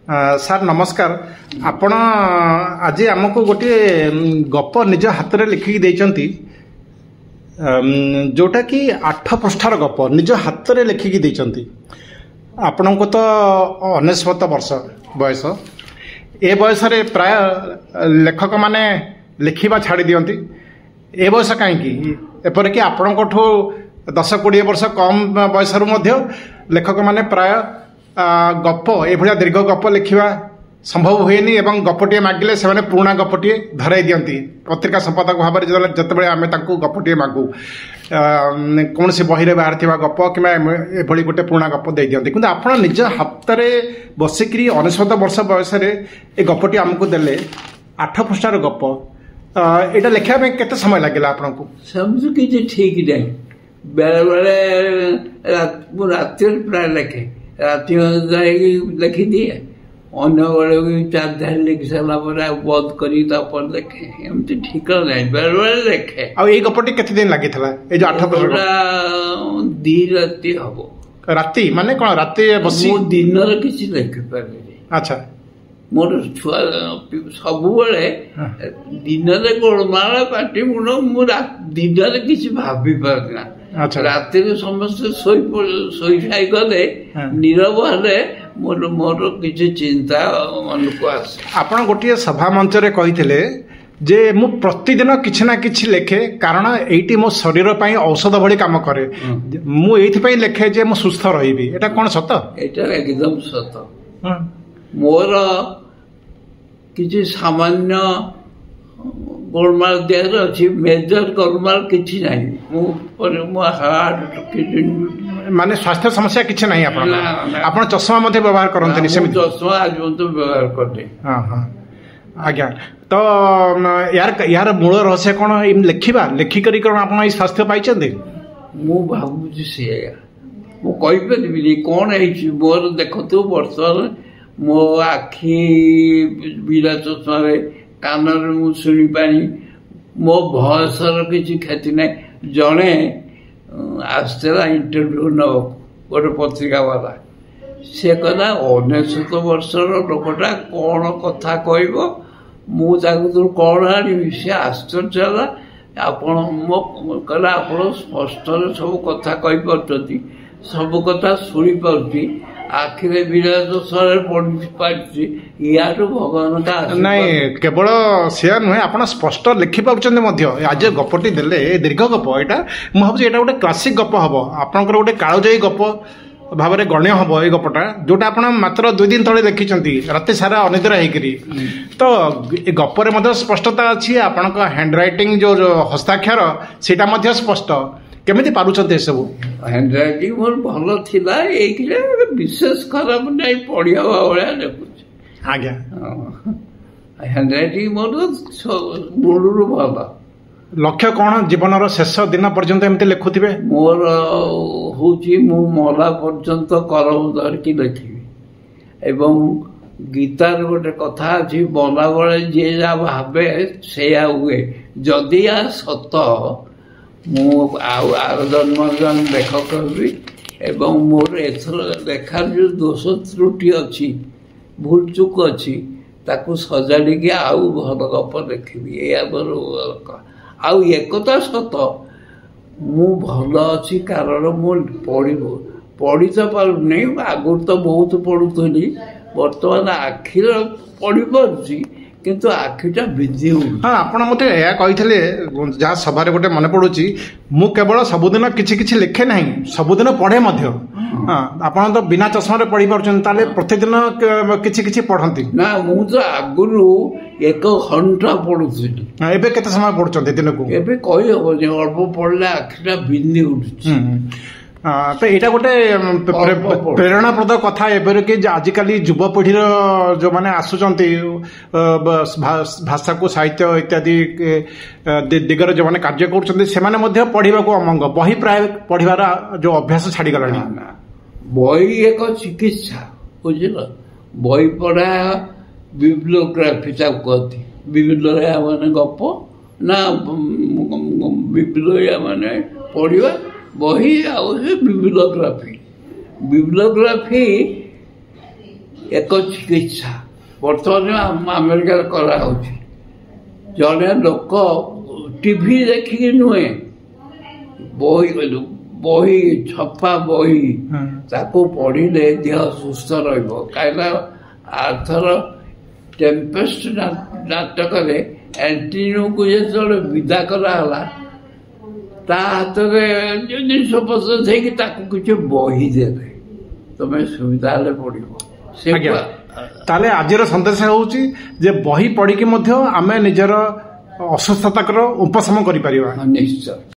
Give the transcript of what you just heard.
Sir ନମସ୍କାର। ଆପଣ ଆଜି ଆମକୁ ଗୋଟିଏ ଗପ ନିଜ ହାତରେ ଲେଖିକି ଦେଇଛନ୍ତି, ଯେଉଁଟାକି 8 ପୃଷ୍ଠାର ଗପ ନିଜ ହାତରେ ଲେଖିକି ଦେଇଛନ୍ତି। ଆପଣଙ୍କୁ ତ 99 ବର୍ଷ ବୟସ। ଏ ବୟସରେ ପ୍ରାୟ ଲେଖକମାନେ ଲେଖିବା ଛାଡ଼ି ଦିଅନ୍ତି। ଏ ବୟସ କାହିଁକି? ଏପରିକି ଆପଣଙ୍କଠୁ 10-20 ବର୍ଷ କମ୍ ବୟସରୁ ମଧ୍ୟ ଲେଖକମାନେ ପ୍ରାୟ ଗପ ଏଭଳିଆ ଦୀର୍ଘ ଗପ ଲେଖିବା ସମ୍ଭବ ହୁଏନି ଏବଂ ଗପଟିଏ ମାଗିଲେ ସେମାନେ ପୁରୁଣା ଗପଟିଏ ଧରାଇ ଦିଅନ୍ତି। ପତ୍ରିକା ସମ୍ପାଦକ ଭାବରେ ଯେତେବେଳେ ଆମେ ତାଙ୍କୁ ଗପଟିଏ ମାଗୁ, କୌଣସି ବହିରେ ବାହାରିଥିବା ଗପ କିମ୍ବା ଏଭଳି ଗୋଟେ ପୁରୁଣା ଗପ ଦେଇ ଦିଅନ୍ତି। କିନ୍ତୁ ଆପଣ ନିଜ ହାତରେ ବସିକିରି 99 ବର୍ଷ ବୟସରେ ଏ ଗପଟି ଆମକୁ ଦେଲେ, 8 ପୃଷ୍ଠାର ଗପ। ଏଇଟା ଲେଖିବା ପାଇଁ କେତେ ସମୟ ଲାଗିଲା ଆପଣଙ୍କୁ? ସେମିତି କିଛି ଠିକ୍ ନାହିଁ। ବେଳେବେଳେ ମୁଁ ରାତିରେ ପ୍ରାୟ ଲେଖେ, ରାତି ଯାଇକି ଲେଖିଦିଏ। ଅନ୍ୟ ବେଳେ ବି 4 ଧାଡ଼ି ଲେଖି ସାରିଲା ପରେ ଆଉ ବନ୍ଦ କରି ତାପରେ ଲେଖେ। ଏମିତି ଠିକ ନାହିଁ, ବେଳେବେଳେ ଲେଖେ। ଆଉ ଏଇ ଗପଟି କେତେ ଦିନ ଲାଗିଥିଲା? ଏଇ ଯୋଉ 8 ପୃଷ୍ଠା 2 ରାତି ହବ। ରାତି ମାନେ କ'ଣ? ରାତି ବସି ମୁଁ ଦିନରେ କିଛି ଲେଖିପାରିନି। ଆଚ୍ଛା। ମୋର ଛୁଆ ସବୁବେଳେ ଦିନରେ ଗୋଳମାଳ ପାଟି ମୁଣ୍ଡ, ମୁଁ ଦିନରେ କିଛି ଭାବି ପାରେନା। ରାତିରେ ସମସ୍ତେ ଶୋଇ ଗଲେ ନୀରବ ହେଲେ ମୋର କିଛି ଚିନ୍ତା ମନକୁ ଆସେ। ଆପଣ ଗୋଟିଏ ସଭା ମଞ୍ଚରେ କହିଥିଲେ ଯେ ମୁଁ ପ୍ରତିଦିନ କିଛି ନା କିଛି ଲେଖେ, କାରଣ ଏଇଟି ମୋ ଶରୀର ପାଇଁ ଔଷଧ ଭଳି କାମ କରେ। ମୁଁ ଏଇଥିପାଇଁ ଲେଖେ ଯେ ମୁଁ ସୁସ୍ଥ ରହିବି। ଏଇଟା କ'ଣ ସତ? ଏଇଟା ଏକଦମ ସତ। ମୋର କିଛି ସାମାନ୍ୟ ଗୋଳମାଳ ଦେହରେ ଅଛି, ମେଜର ଗୋଳମାଳ କିଛି ନାହିଁ। ମୁଁ ହାର୍ଟ ମାନେ ସ୍ୱାସ୍ଥ୍ୟ ସମସ୍ୟା କିଛି ନାହିଁ ଆପଣ? ଆପଣ ଚଷମା ମଧ୍ୟ ବ୍ୟବହାର କରନ୍ତିନି? ସେମିତି ଚଷମା ଆଜି ପର୍ଯ୍ୟନ୍ତ ବ୍ୟବହାର କରିନି। ଆଜ୍ଞା। ତ ୟାର ମୂଳ ରହସ୍ୟ କ'ଣ? ଲେଖିକରି କ'ଣ ଆପଣ ଏଇ ସ୍ୱାସ୍ଥ୍ୟ ପାଇଛନ୍ତି? ମୁଁ ଭାବୁଛି ସେଇଆ। ମୁଁ କହିପାରିବିନି କ'ଣ ହେଇଛି ମୋର। ଦେଖନ୍ତୁ, ବର୍ତ୍ତମାନ ମୋ ଆଖି ବିନା ଚଷମାରେ, କାନରେ ମୁଁ ଶୁଣିପାରି, ମୋ ଭଏସର କିଛି କ୍ଷତି ନାହିଁ। ଜଣେ ଆସିଥିଲା ଇଣ୍ଟରଭ୍ୟୁ ନେବାକୁ, ଗୋଟେ ପତ୍ରିକା ବାଲା। ସେ କହିଲା 99 ବର୍ଷର ଲୋକଟା କ'ଣ କଥା କହିବ, ମୁଁ ତାକୁ କ'ଣ ଆଣିବି? ସେ ଆଶ୍ଚର୍ଯ୍ୟ ହେଲା। ଆପଣ କହିଲା ଆପଣ ସ୍ପଷ୍ଟରେ ସବୁ କଥା କହିପାରୁଛନ୍ତି, ସବୁ କଥା ଶୁଣିପାରୁଛି, ଆଖିରେ ବିରାଜରେ ପଡ଼ିପାରୁଛି, ୟାଠୁ ଭଗବାନଙ୍କ ନାଇଁ। କେବଳ ସେୟା ନୁହେଁ, ଆପଣ ସ୍ପଷ୍ଟ ଲେଖିପାରୁଛନ୍ତି ମଧ୍ୟ। ଆଜି ଗପଟି ଦେଲେ ଦୀର୍ଘ ଗପ, ଏଇଟା ମୁଁ ଭାବୁଛି ଏଇଟା ଗୋଟେ କ୍ଲାସିକ ଗପ ହବ, ଆପଣଙ୍କର ଗୋଟେ କାଳଜୟୀ ଗପ ଭାବରେ ଗଣ୍ୟ ହବ ଏଇ ଗପଟା, ଯୋଉଟା ଆପଣ ମାତ୍ର 2 ଦିନ ତଳେ ଲେଖିଛନ୍ତି, ରାତି ସାରା ଅନିଦ୍ରା ହେଇକିରି। ତ ଏ ଗପରେ ମଧ୍ୟ ସ୍ପଷ୍ଟତା ଅଛି, ଆପଣଙ୍କ ହ୍ୟାଣ୍ଡ ରାଇଟିଂ ଯୋଉ ହସ୍ତାକ୍ଷର ସେଇଟା ମଧ୍ୟ ସ୍ପଷ୍ଟ। କେମିତି ପାରୁଛନ୍ତି ଏସବୁ? ହ୍ୟାଣ୍ଡ ରାଇଟିଂ ମୋର ଭଲ ଥିଲା, ଏଇଥିରେ ବିଶେଷ ଖରାପ ନାହିଁ, ପଢ଼ିବା ଭଳିଆ ଲେଖୁଛି। ଆଜ୍ଞା। ହ୍ୟାଣ୍ଡ ରାଇଟିଂ ମୋର ମୂଳରୁ ଭଲ। ଲକ୍ଷ୍ୟ କ'ଣ? ଜୀବନର ଶେଷ ଦିନ ପର୍ଯ୍ୟନ୍ତ ଏମିତି ଲେଖୁଥିବେ? ମୋର ହଉଛି ମୁଁ ମଲା ପର୍ଯ୍ୟନ୍ତ କଲମ ଧରିକି ଲେଖିବି। ଏବଂ ଗୀତାର ଗୋଟେ କଥା ଅଛି, ମଲାବେଳେ ଯିଏ ଯାହା ଭାବେ ସେଇଆ ହୁଏ। ଯଦି ଏହା ସତ, ମୁଁ ଆଉ ଆର ଜନ୍ମ ଲେଖକ ହେବି। ଏବଂ ମୋର ଏଥର ଲେଖାର ଯେଉଁ ଦୋଷ ତ୍ରୁଟି ଅଛି, ଭୁଲ ଚୁକ୍ ଅଛି, ତାକୁ ସଜାଡ଼ିକି ଆଉ ଭଲ ଗପ ଲେଖିବି। ଏଇଆ ମୋର। ଆଉ ଏକଥା ସତ, ମୁଁ ଭଲ ଅଛି, କାରଣ ମୁଁ ପଢ଼ି ତ ପାରୁନି। ଆଗରୁ ତ ବହୁତ ପଢ଼ୁଥିଲି, ବର୍ତ୍ତମାନ ଆଖିର ପଢ଼ିପାରୁଛି, କିନ୍ତୁ ଆଖିଟା ବିନ୍ଧି ହଉଛି। ହଁ, ଆପଣ ମୋତେ ଏହା କହିଥିଲେ, ଯାହା ସଭାରେ ଗୋଟେ ମନେ ପଡ଼ୁଛି, ମୁଁ କେବଳ ସବୁଦିନ କିଛି କିଛି ଲେଖେ ନାହିଁ, ସବୁଦିନ ପଢ଼େ ମଧ୍ୟ। ହଁ, ଆପଣ ତ ବିନା ଚଷମାରେ ପଢ଼ି ପାରୁଛନ୍ତି, ତାହେଲେ ପ୍ରତିଦିନ କିଛି କିଛି ପଢ଼ନ୍ତି? ନା, ମୁଁ ତ ଆଗରୁ 1 ଘଣ୍ଟା ପଢ଼ୁଥିଲି। ଏବେ କେତେ ସମୟ ପଢ଼ୁଛନ୍ତି ଦିନକୁ? ଏବେ କହିହେବନି, ଅଳ୍ପ ପଢ଼ିଲେ ଆଖିଟା ବିନ୍ଧି ଉଠୁଛି। ତ ଏଇଟା ଗୋଟେ ପ୍ରେରଣାପ୍ରଦ କଥା ଏବେର କି ଆଜିକାଲି ଯୁବପିଢ଼ିର ଯେଉଁମାନେ ଆସୁଛନ୍ତି, ଭାଷାକୁ ସାହିତ୍ୟ ଇତ୍ୟାଦି ଦିଗରେ ଯେଉଁମାନେ କାର୍ଯ୍ୟ କରୁଛନ୍ତି, ସେମାନେ ମଧ୍ୟ ପଢ଼ିବାକୁ ଅମଙ୍ଗ। ବହି ପ୍ରାୟ ପଢ଼ିବାର ଯେଉଁ ଅଭ୍ୟାସ ଛାଡ଼ିଗଲାଣି। ବହି ଏକ ଚିକିତ୍ସା, ବୁଝିଲ। ବହି ପଢ଼ା ବିବ୍ଲିଓଗ୍ରାଫି ତାକୁ କହନ୍ତି। ବିବ୍ଲିଓଗ୍ରାଫି ମାନେ ଗପ ନା, ବିବ୍ଲିଓଗ୍ରାଫି ମାନେ ପଢ଼ିବା। ବହି ଆଉ ବିବ୍ଲିଓଗ୍ରାଫି ଏକ ଚିକିତ୍ସା ବର୍ତ୍ତମାନ ଆମେରିକାରେ କରାହେଉଛି। ଜଣେ ଲୋକ ଟିଭି ଦେଖିକି ନୁହେଁ, ବହି ଛପା ବହି ତାକୁ ପଢିଲେ ଦେହ ସୁସ୍ଥ ରହିବ। କାହିଁକିନା ଆର୍ଥର ଟେମ୍ପେଷ୍ଟ ନାଟକରେ ଆଣ୍ଟିନିଓକୁ ଯେତେବେଳେ ବିଦା କରାହେଲା ତା ହାତରେ ଜିନିଷପତ୍ର ଦେଇକି ତାକୁ କିଛି ବହି ଦେଲେ, ତମେ ସୁବିଧା ହେଲେ ପଢିବ। ତାହେଲେ ଆଜିର ସନ୍ଦେଶ ହେଉଛି ଯେ ବହି ପଢିକି ମଧ୍ୟ ଆମେ ନିଜର ଅସୁସ୍ଥତାର ଉପଶମ କରିପାରିବା। ନିଶ୍ଚୟ।